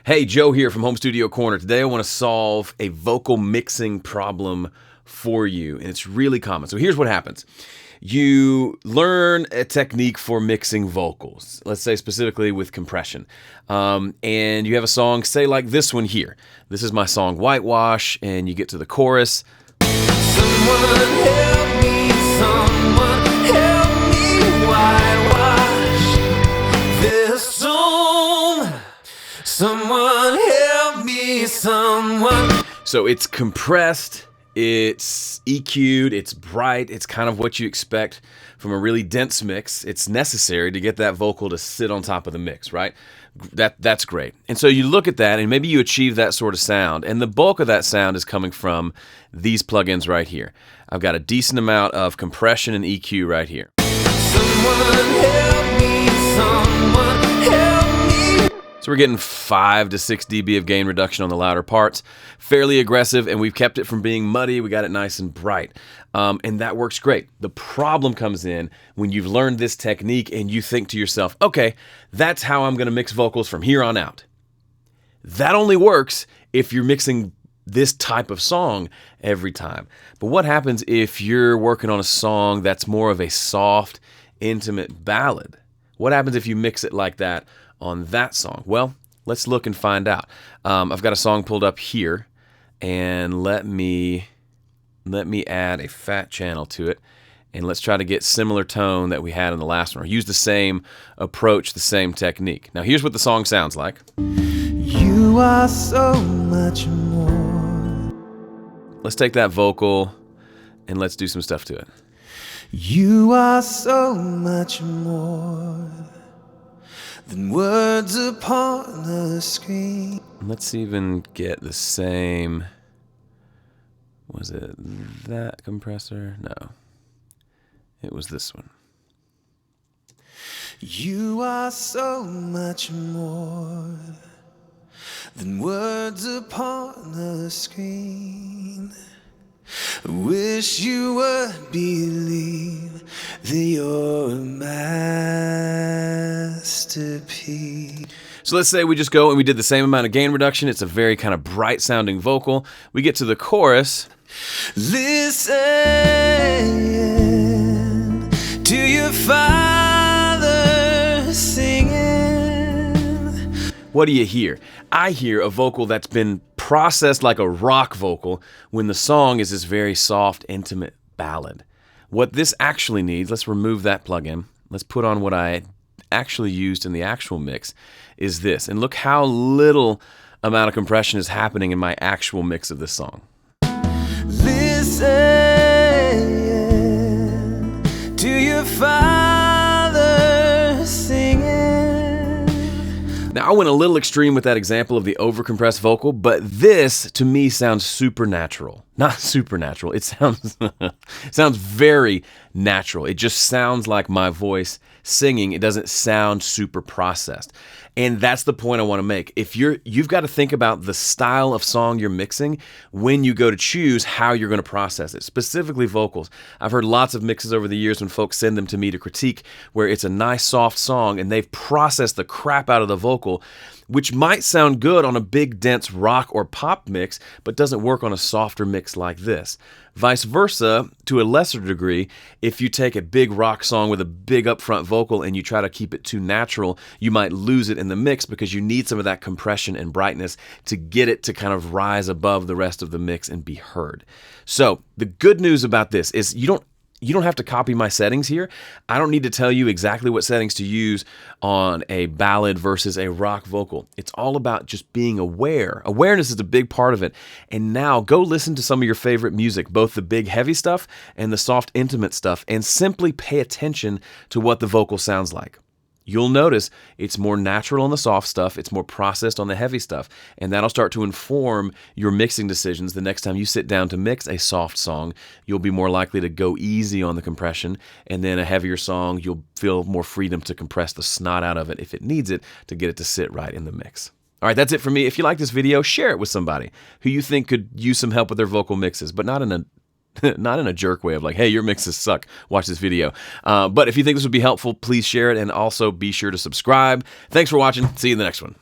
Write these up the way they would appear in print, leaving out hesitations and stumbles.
Hey, Joe here from Home Studio Corner. Today I want to solve a vocal mixing problem for you, and it's really common. So here's what happens. You learn a technique for mixing vocals, let's say specifically with compression, and you have a song, say like this one here. This is my song, Whitewash, and you get to the chorus. Someone help me, whitewash this song. Someone help me, someone. So it's compressed, it's EQ'd, it's bright, it's kind of what you expect from a really dense mix. It's necessary to get that vocal to sit on top of the mix, right? That's great. And so you look at that and maybe you achieve that sort of sound, and the bulk of that sound is coming from these plugins right here. I've got a decent amount of compression and EQ right here. Someone help me, someone help me. So we're getting 5 to 6 dB of gain reduction on the louder parts. Fairly aggressive, and we've kept it from being muddy. We got it nice and bright. And that works great. The problem comes in when you've learned this technique and you think to yourself, okay, that's how I'm going to mix vocals from here on out. That only works if you're mixing this type of song every time. But what happens if you're working on a song that's more of a soft, intimate ballad? What happens if you mix it like that on that song? Well, let's look and find out. I've got a song pulled up here, and let me add a fat channel to it, and let's try to get similar tone that we had in the last one, or use the same approach, the same technique. Now here's what the song sounds like. You are so much more. Let's take that vocal and let's do some stuff to it. You are so much more than words upon the screen. Let's even get the same, was it that compressor? No, it was this one. You are so much more than words upon the screen. I wish you would believe that you're a masterpiece. So let's say we just go and we did the same amount of gain reduction. It's a very kind of bright sounding vocal. We get to the chorus. Listen to your father singing. What do you hear? I hear a vocal that's been processed like a rock vocal when the song is this very soft, intimate ballad. What this actually needs, let's remove that plugin. Let's put on what I actually used in the actual mix, is this. And look how little amount of compression is happening in my actual mix of this song. Listen to your father singing. Now, I went a little extreme with that example of the overcompressed vocal, but this, to me, sounds supernatural. Not supernatural, it sounds very natural. It just sounds like my voice singing. It doesn't sound super processed. And that's the point I want to make. If you've got to think about the style of song you're mixing when you go to choose how you're going to process it, specifically vocals. I've heard lots of mixes over the years when folks send them to me to critique where it's a nice soft song and they've processed the crap out of the vocal, which might sound good on a big dense rock or pop mix, but doesn't work on a softer mix like this. Vice versa, to a lesser degree, if you take a big rock song with a big upfront vocal and you try to keep it too natural, you might lose it in the mix because you need some of that compression and brightness to get it to kind of rise above the rest of the mix and be heard. So the good news about this is you don't have to copy my settings here. I don't need to tell you exactly what settings to use on a ballad versus a rock vocal. It's all about just being aware. Awareness is a big part of it. And now go listen to some of your favorite music, both the big heavy stuff and the soft intimate stuff, and simply pay attention to what the vocal sounds like. You'll notice it's more natural on the soft stuff, it's more processed on the heavy stuff, and that'll start to inform your mixing decisions. The next time you sit down to mix a soft song, you'll be more likely to go easy on the compression, and then a heavier song, you'll feel more freedom to compress the snot out of it if it needs it to get it to sit right in the mix. All right, that's it for me. If you like this video, share it with somebody who you think could use some help with their vocal mixes, but not in a not in a jerk way of like, hey, your mixes suck, watch this video. But if you think this would be helpful, please share it, and also be sure to subscribe. Thanks for watching. See you in the next one.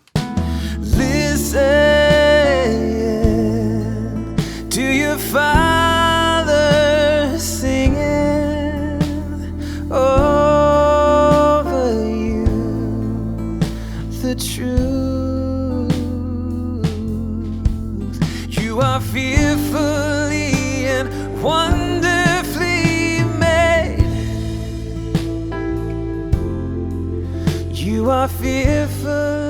truth. You are fearfully and wonderfully made. You are fearfully